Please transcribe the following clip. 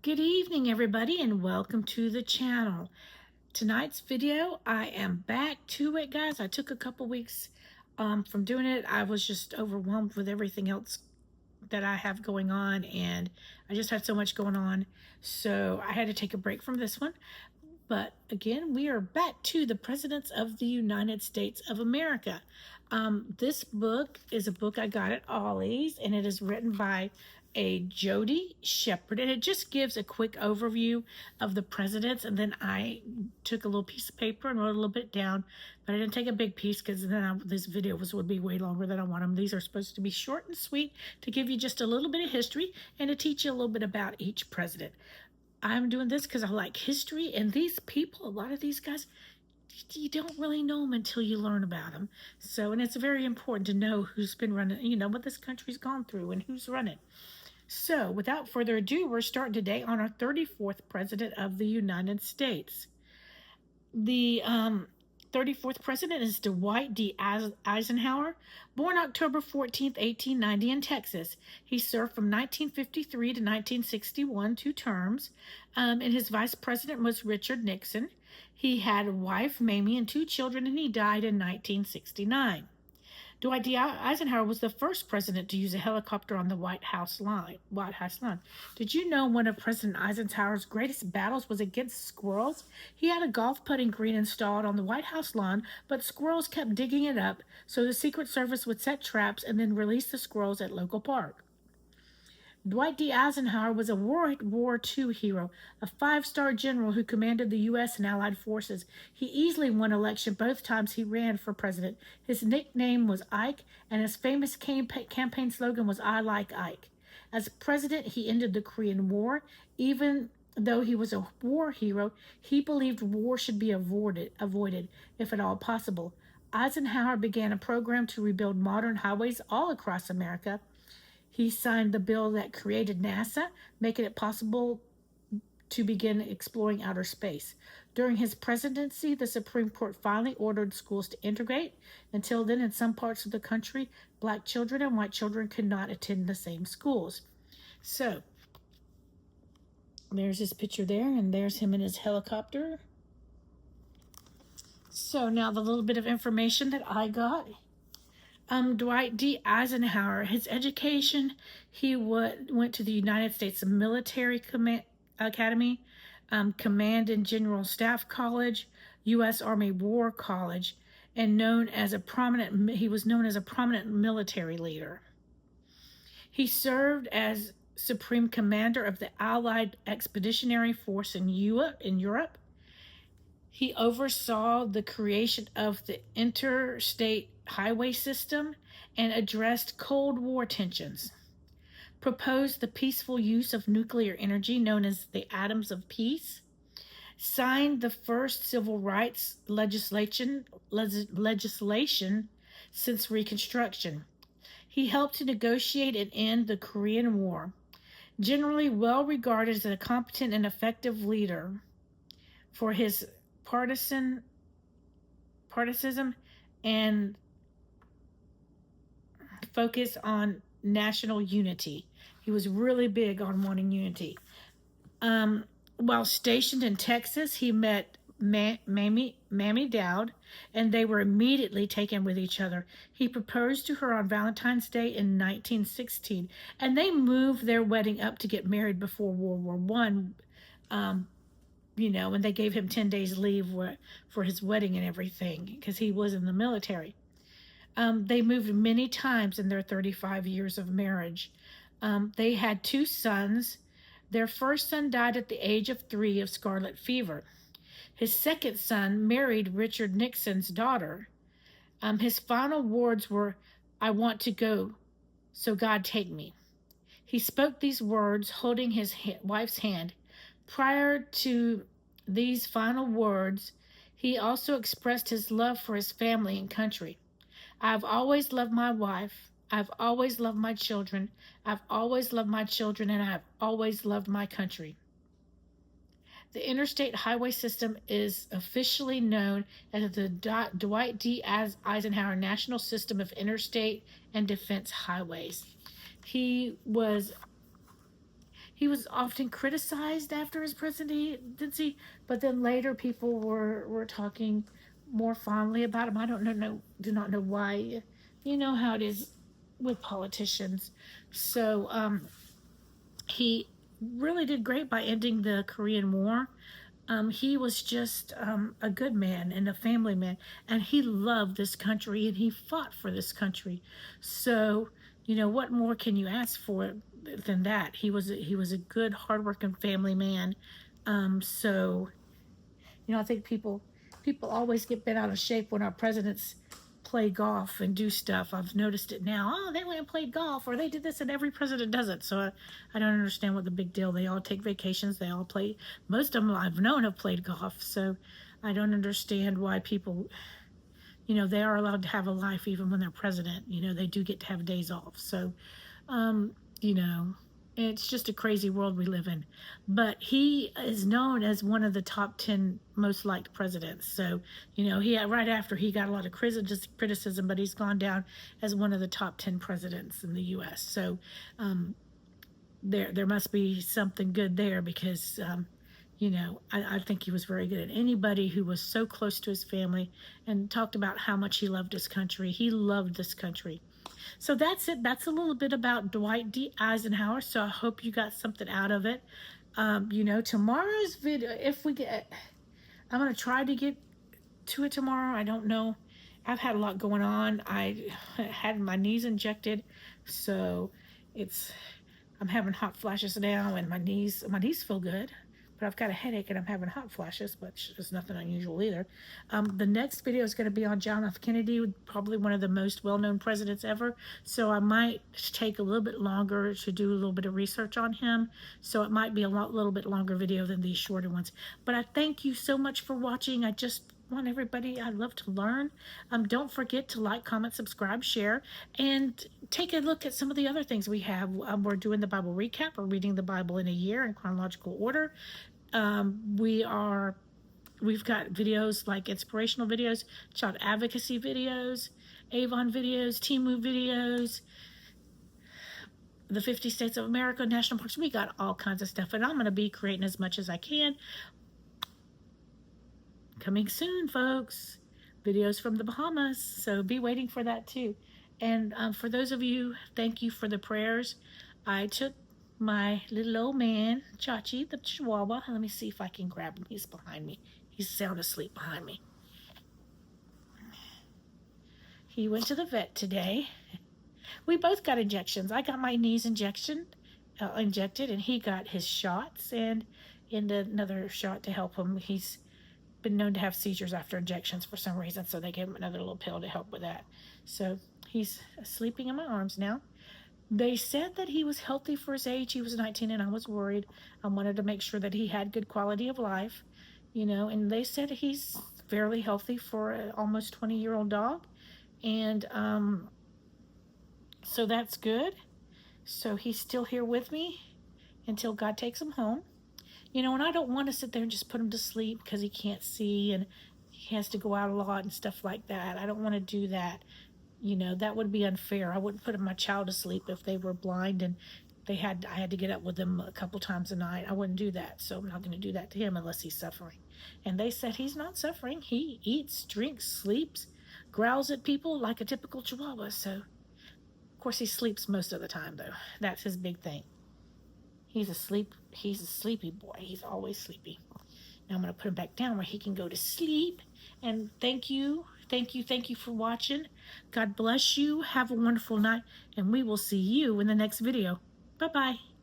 Good evening, everybody, and welcome to the channel. Tonight's video, I am back to it, guys. I took a couple weeks from doing it. I was just overwhelmed with everything else that I have going on, and I just had so much going on. So I had to take a break from this one. But again, we are back to the Presidents of the United States of America. This book is a book I got at Ollie's, and it is written by a Jody Shepard, and it just gives a quick overview of the presidents. And then I took a little piece of paper and wrote a little bit down, but I didn't take a big piece because then this video would be way longer than I want them. These are supposed to be short and sweet to give you just a little bit of history and to teach you a little bit about each president. I'm doing this because I like history, and these people, a lot of these guys, you don't really know them until you learn about them. So, and it's very important to know who's been running, what this country's gone through and who's running. So, without further ado, we're starting today on our 34th President of the United States. The 34th President is Dwight D Eisenhower, born October 14th, 1890 in Texas. He served from 1953 to 1961, 2 terms, and his vice president was Richard Nixon. He had a wife, Mamie, and 2 children, and he died in 1969. Dwight D. Eisenhower was the first president to use a helicopter on the White House lawn. Did you know one of President Eisenhower's greatest battles was against squirrels? He had a golf putting green installed on the White House lawn, but squirrels kept digging it up, so the Secret Service would set traps and then release the squirrels at local park. Dwight D. Eisenhower was a World War II hero, a 5-star general who commanded the U.S. and Allied forces. He easily won election both times he ran for president. His nickname was Ike, and his famous campaign slogan was "I like Ike." As president, he ended the Korean War. Even though he was a war hero, he believed war should be avoided, if at all possible. Eisenhower began a program to rebuild modern highways all across America. He signed the bill that created NASA, making it possible to begin exploring outer space. During his presidency, the Supreme Court finally ordered schools to integrate. Until then, in some parts of the country, black children and white children could not attend the same schools. So, there's his picture there, and there's him in his helicopter. So now the little bit of information that I got. Dwight D. Eisenhower, his education, he went to the United States Military Academy, Command and General Staff College, U.S. Army War College, and he was known as a prominent military leader. He served as Supreme Commander of the Allied Expeditionary Force in Europe. He oversaw the creation of the interstate highway system and addressed Cold War tensions, proposed the peaceful use of nuclear energy known as the Atoms of Peace, signed the first civil rights legislation since Reconstruction. He helped to negotiate and end the Korean War. Generally well regarded as a competent and effective leader for his partisanship and focus on national unity. He was really big on wanting unity. While stationed in Texas, he met Mamie Dowd, and they were immediately taken with each other. He proposed to her on Valentine's Day in 1916, and they moved their wedding up to get married before World War I. And they gave him 10 days leave for his wedding and everything because he was in the military. They moved many times in their 35 years of marriage. They had 2 sons. Their first son died at the age of 3 of scarlet fever. His second son married Richard Nixon's daughter. His final words were, "I want to go, so God take me." He spoke these words holding his wife's hand. Prior to these final words, he also expressed his love for his family and country. "I've always loved my wife. I've always loved my children. I've always loved my children, and I've always loved my country." The interstate highway system is officially known as the Dwight D. Eisenhower National System of Interstate and Defense Highways. He he was often criticized after his presidency, but then later people were talking more fondly about him. I don't know, do not know why. You know how it is with politicians. So he really did great by ending the Korean War. He was just a good man and a family man, and he loved this country and he fought for this country. So, what more can you ask for than that? He was a good, hardworking family man. So I think people always get bent out of shape when our presidents play golf and do stuff. I've noticed it now. Oh, they went and played golf, or they did this, and every president does it. So I don't understand what the big deal. They all take vacations. They all play. Most of them I've known have played golf. So I don't understand why people. They are allowed to have a life even when they're president. They do get to have days off. So, um, you know, it's just a crazy world we live in. But he is known as one of the top 10 most liked presidents. So, he right after he got a lot of criticism, but he's gone down as one of the top 10 presidents in the U.S. So, there must be something good there because I think he was very good. And anybody who was so close to his family and talked about how much he loved his country. He loved this country. So that's it. That's a little bit about Dwight D Eisenhower. So I hope you got something out of it. Tomorrow's video, if we get, I'm going to try to get to it tomorrow. I don't know. I've had a lot going on. I had my knees injected, so I'm having hot flashes now, and my knees feel good, but I've got a headache and I'm having hot flashes, but it's nothing unusual either. The next video is going to be on John F. Kennedy, probably one of the most well-known presidents ever, so I might take a little bit longer to do a little bit of research on him, so it might be a little bit longer video than these shorter ones. But I thank you so much for watching. I just want everybody, I love to learn. Don't forget to like, comment, subscribe, share, and take a look at some of the other things we have. We're doing the Bible recap. We're reading the Bible in a year in chronological order. We've got videos like inspirational videos, child advocacy videos, Avon videos, Timu videos, the 50 States of America, national parks. We got all kinds of stuff, and I'm going to be creating as much as I can. Coming soon, folks. Videos from the Bahamas, so be waiting for that too. And for those of you, thank you for the prayers. I took my little old man, Chachi, the Chihuahua. Let me see if I can grab him. He's behind me. He's sound asleep behind me. He went to the vet today. We both got injections. I got my knees injected, and he got his shots and another shot to help him. He's been known to have seizures after injections for some reason, so they gave him another little pill to help with that. So he's sleeping in my arms now. They said that he was healthy for his age. He was 19, and I was worried. I wanted to make sure that he had good quality of life, and they said he's fairly healthy for an almost 20-year-old dog, and so that's good. So he's still here with me until God takes him home. And I don't want to sit there and just put him to sleep because he can't see and he has to go out a lot and stuff like that. I don't want to do that. That would be unfair. I wouldn't put my child to sleep if they were blind and I had to get up with them a couple times a night. I wouldn't do that. So I'm not going to do that to him unless he's suffering. And they said he's not suffering. He eats, drinks, sleeps, growls at people like a typical Chihuahua. So, of course, he sleeps most of the time, though. That's his big thing. He's a sleepy boy. He's always sleepy. Now I'm going to put him back down where he can go to sleep. And thank you for watching. God bless you. Have a wonderful night. And we will see you in the next video. Bye-bye.